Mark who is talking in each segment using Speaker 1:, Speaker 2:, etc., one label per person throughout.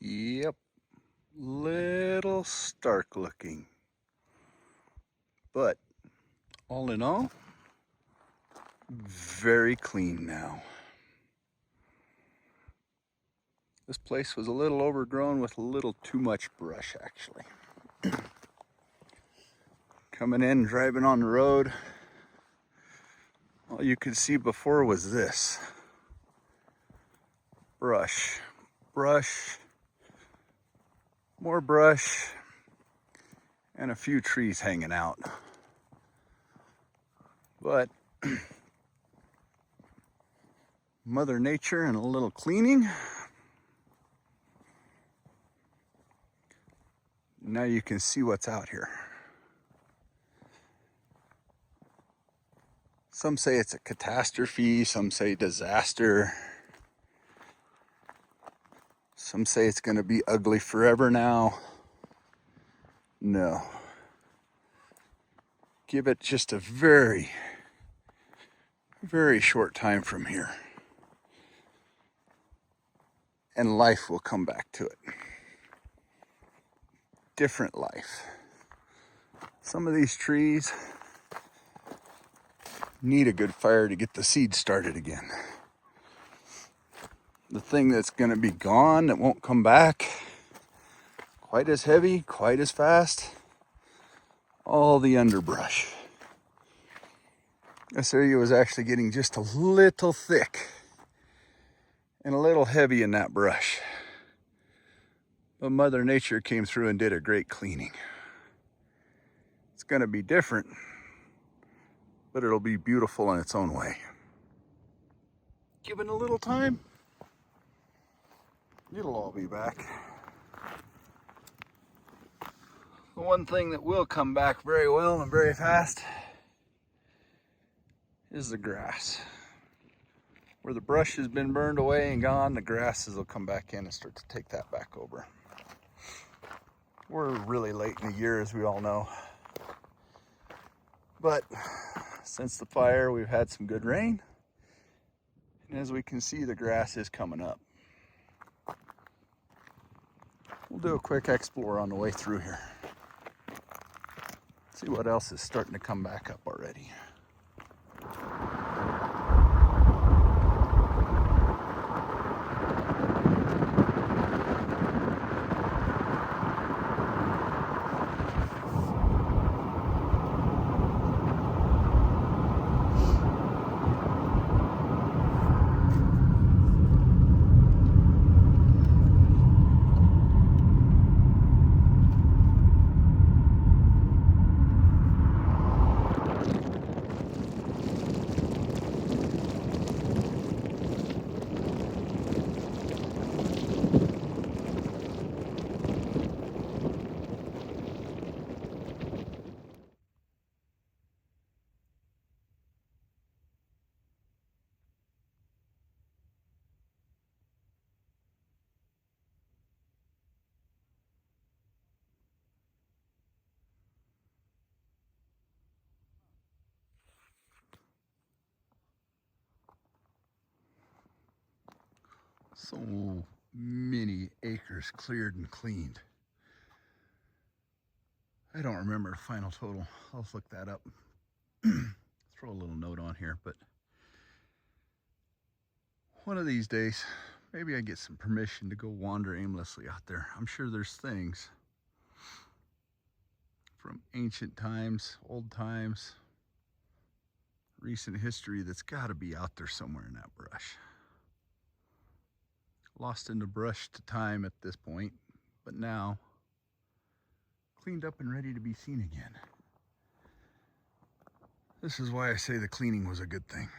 Speaker 1: Yep, little stark looking, but all in all, very clean now. This place was a little overgrown with a little too much brush, actually. Coming in, driving on the road, all you could see before was this. Brush, brush, more brush, and a few trees hanging out. But Mother Nature and a little cleaning. Now you can see what's out here. Some say it's a catastrophe, some say disaster. Some say it's going to be ugly forever now. No. Give it just a very, very short time from here, and life will come back to it. Different life. Some of these trees need a good fire to get the seed started again. The thing that's going to be gone, that won't come back quite as heavy, quite as fast, all the underbrush. This area was actually getting just a little thick and a little heavy in that brush. But Mother Nature came through and did a great cleaning. It's going to be different, but it'll be beautiful in its own way. Given a little time, it'll all be back. The one thing that will come back very well and very fast is the grass. Where the brush has been burned away and gone, the grasses will come back in and start to take that back over. We're really late in the year, as we all know. But since the fire, we've had some good rain. And as we can see, the grass is coming up. We'll do a quick explore on the way through here. See what else is starting to come back up already. So many acres cleared and cleaned. I don't remember the final total. I'll look that up. Throw a little note on here, but one of these days, maybe I get some permission to go wander aimlessly out there. I'm sure there's things from ancient times, old times, recent history that's got to be out there somewhere in that brush. Lost in the brush to time at this point, but now cleaned up and ready to be seen again. This is why I say the cleaning was a good thing.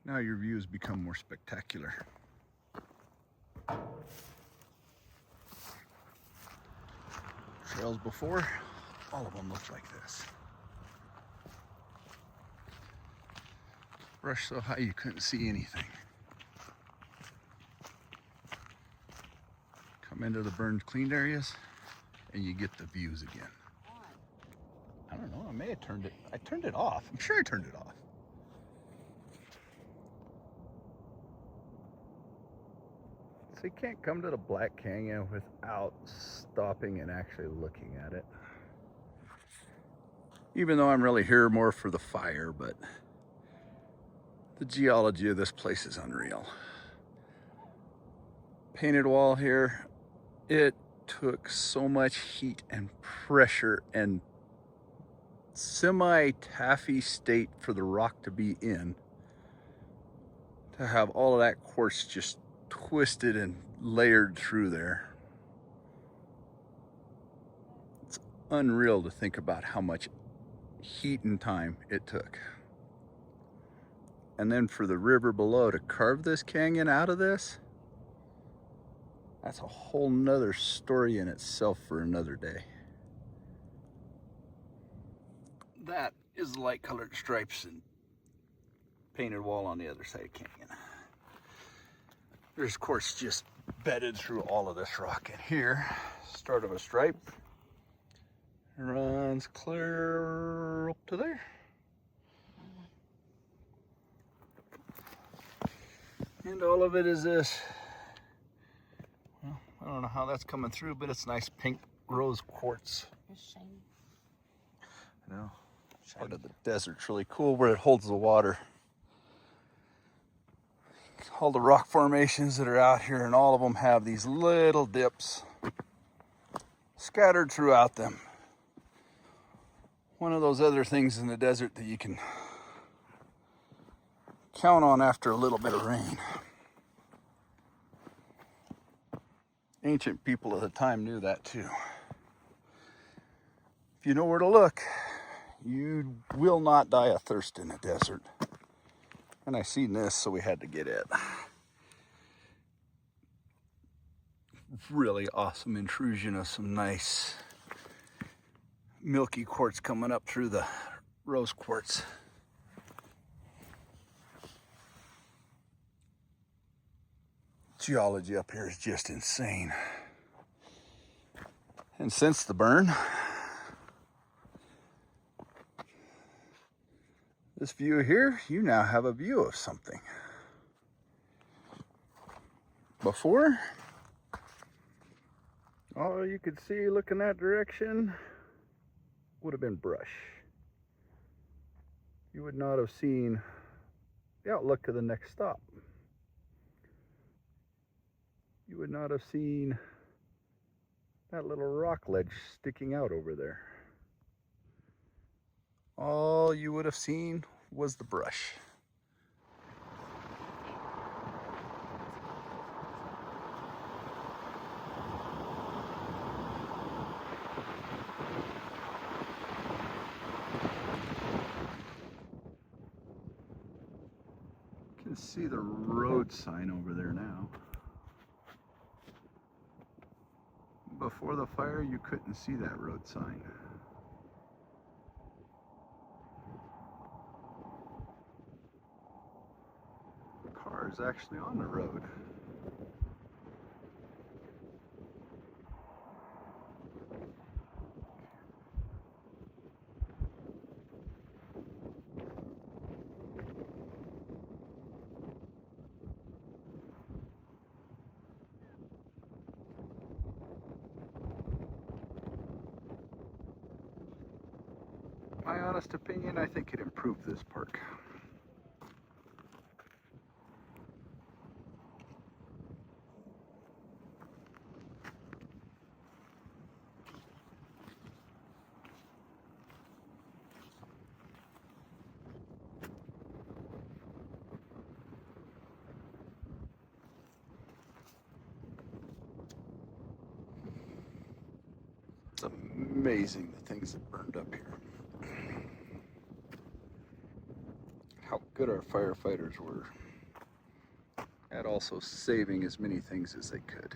Speaker 1: Now your views become more spectacular. Trails before, all of them looked like this. Brush so high you couldn't see anything. Come into the burned cleaned areas and you get the views again. I don't know, I may have turned it. I turned it off. I'm sure I turned it off. So you can't come to the Black Canyon without stopping and actually looking at it. Even though I'm really here more for the fire, but the geology of this place is unreal. Painted wall here, it took so much heat and pressure and semi-taffy state for the rock to be in, to have all of that quartz just twisted and layered through there. It's unreal to think about how much heat and time it took. And then for the river below to carve this canyon out of this, that's a whole nother story in itself for another day. That is the light colored stripes and painted wall on the other side of canyon. There's quartz just bedded through all of this rock. And here, start of a stripe, runs clear up to there. And all of it is this, well, I don't know how that's coming through, but it's nice pink rose quartz.
Speaker 2: It's shiny.
Speaker 1: I know. Part of the desert's really cool where it holds the water. All the rock formations that are out here, and all of them have these little dips scattered throughout them. One of those other things in the desert that you can count on after a little bit of rain. Ancient people of the time knew that too. If you know where to look, you will not die of thirst in the desert. And I seen this, so we had to get it. Really awesome intrusion of some nice milky quartz coming up through the rose quartz. Geology up here is just insane. And since the burn, this view here, you now have a view of something. Before, all you could see looking that direction would have been brush. You would not have seen the outlook of the next stop. You would not have seen that little rock ledge sticking out over there. All you would have seen was the brush. You can see the road sign over there now. Before the fire, you couldn't see that road sign. The car is actually on the road. My honest opinion, I think it improved this park. It's amazing the things that burned up here. How good our firefighters were at also saving as many things as they could.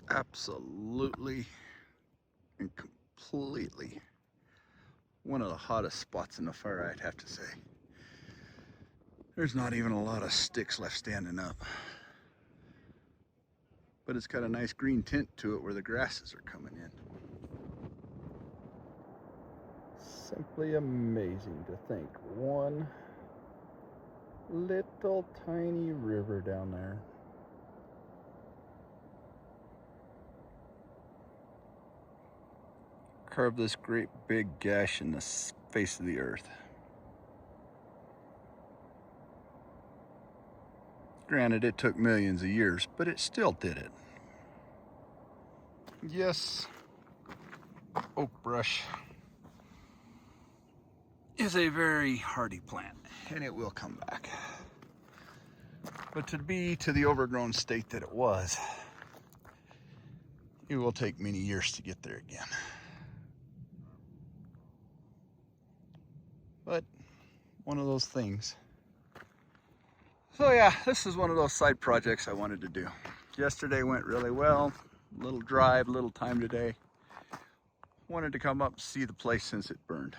Speaker 1: Absolutely and completely one of the hottest spots in the fire, I'd have to say. There's not even a lot of sticks left standing up. But it's got a nice green tint to it where the grasses are coming in. Simply amazing to think one Little tiny river down there. Carved this great big gash in the face of the earth. Granted, it took millions of years, but it still did it. Yes, oak brush is a very hardy plant, and it will come back. But to be to the overgrown state that it was, it will take many years to get there again. But one of those things. So yeah, this is one of those side projects I wanted to do. Yesterday went really well. A little drive, a little time today. Wanted to come up, see the place since it burned.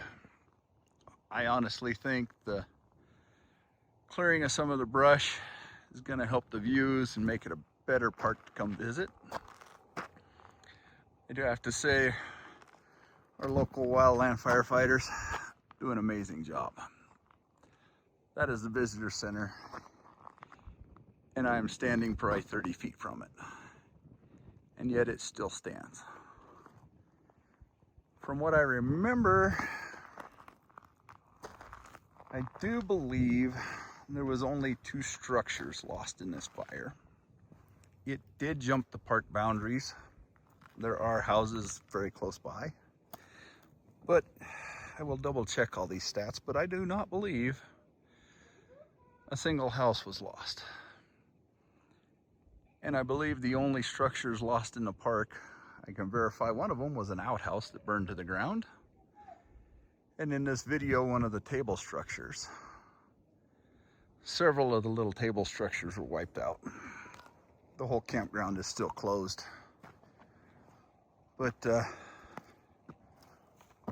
Speaker 1: I honestly think the clearing of some of the brush is going to help the views and make it a better park to come visit. I do have to say, our local wildland firefighters do an amazing job. That is the visitor center, and I am standing probably 30 feet from it, and yet it still stands. From what I remember, I do believe there was only 2 structures lost in this fire. It did jump the park boundaries. There are houses very close by, but I will double check all these stats, but I do not believe a single house was lost. And I believe the only structures lost in the park, I can verify one of them was an outhouse that burned to the ground. And in this video, one of the table structures. Several of the little table structures were wiped out. The whole campground is still closed. But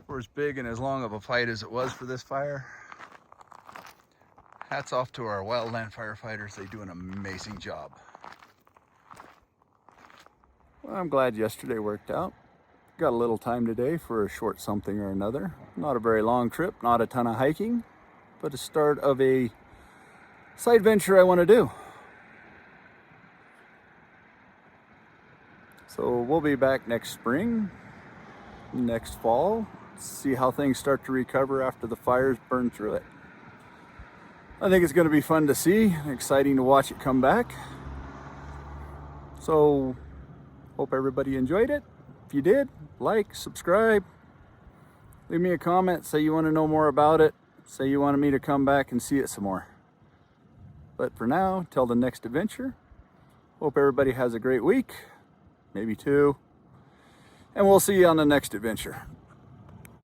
Speaker 1: for as big and as long of a fight as it was for this fire, hats off to our wildland firefighters. They do an amazing job. Well, I'm glad yesterday worked out. Got a little time today for a short something or another. Not a very long trip, not a ton of hiking, but a start of a side venture I want to do. So we'll be back next spring, next fall, see how things start to recover after the fires burn through it. I think it's going to be fun to see, exciting to watch it come back. So hope everybody enjoyed it. If you did, like, subscribe, leave me a comment, say you want to know more about it, say you wanted me to come back and see it some more. But for now, till the next adventure, hope everybody has a great week, maybe 2, and we'll see you on the next adventure.